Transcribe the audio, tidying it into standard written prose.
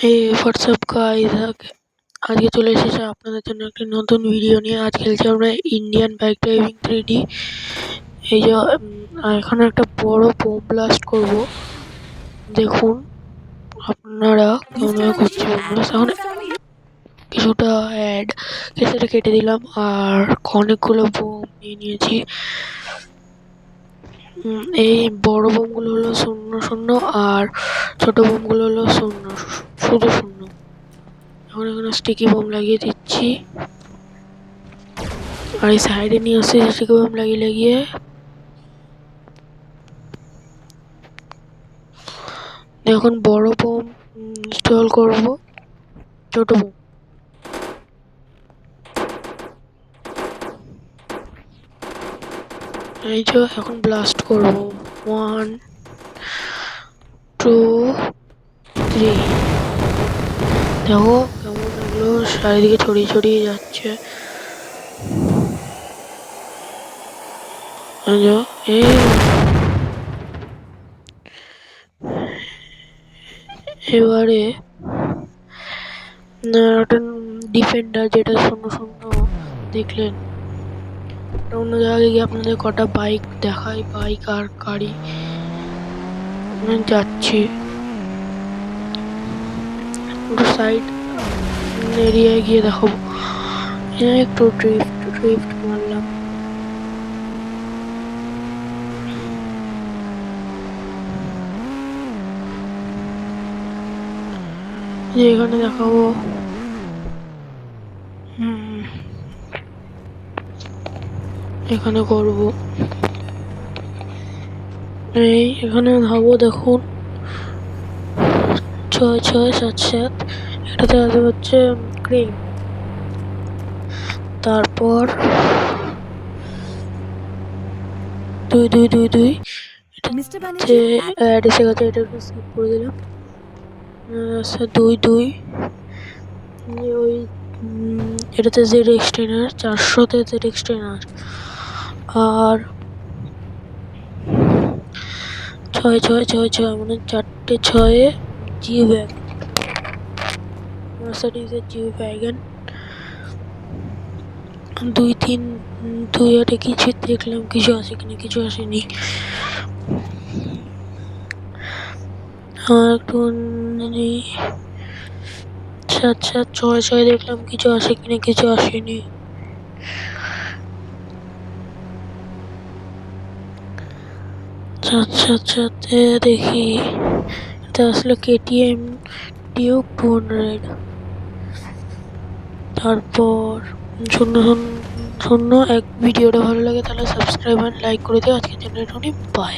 এই WhatsApp guys, আজকে চলে এসেছে আপনাদের জন্য একটি নতুন ভিডিও নিয়ে। আজ খেলছি আমরা ইন্ডিয়ান বাইক ড্রাইভিং 3D। এই যে এখানে একটা বড় বোম ব্লাস্ট করব, দেখুন আপনারা কেমন করছি বোম ব্লাস্ট। এখন কিছুটা অ্যাড সেটা কেটে দিলাম আর অনেকগুলো বোম নিয়ে নিয়েছি। এই বড় বোমগুলো হলো 0-0 আর ছোট বোমগুলো হলো 0, শুধু 0। এখন এখানে স্টিকি বোম লাগিয়ে দিচ্ছি আর এই সাইডে নিয়ে আসছি স্টিকি বোম লাগিয়ে এখন বড় বোম ইনস্টল করব, ছোট বোম এই যে এখন ব্লাস্ট করব। 1 2 3। দেখো কেমন এগুলো চারিদিকে ছড়িয়ে ছড়িয়ে যাচ্ছে। এই এবারে একটা ডিফেন্ডার যেটা 0-0 দেখলেন, অন্য জায়গায় গিয়ে আপনাদের কটা বাইক দেখাই, বাইক আর গাড়ি যাচ্ছি। একটু সাইড এরিয়ায় গিয়ে দেখাবো। একটু ড্রিফট মারলাম। এখানে দেখাবো। এখানে করব, এই এখানে ধাবো। দেখুন 6-6-7-7। এটাতে আছে হচ্ছে ক্রেন, তারপর 2-2-2-2। এটাতে অ্যাড এসে গেছে, এটা একটু স্কিপ করে দিলাম। 2-2। ওই এটাতে জেড এক্সটেনার, 400-তে জেড এক্সটেনার আর 6-6-6-6 মানে 4টে 6-এ জিও ব্যাগ, মার্সিডিজের জিও ব্যাগন। 2-3-2-8 কিছু দেখলাম, কিছু আসে কিনা, কিছু আসেনি। একটু 7-7-6-6 দেখলাম, কিছু আসে কিনা, কিছু আসেনি। দেখি এটা আসলে KTM ডিউক 200। তারপর 0-0-1। ভিডিওটা ভালো লাগে তাহলে সাবস্ক্রাইব আর লাইক করে দিও। আজকের জন্য এটুকুই, বাই।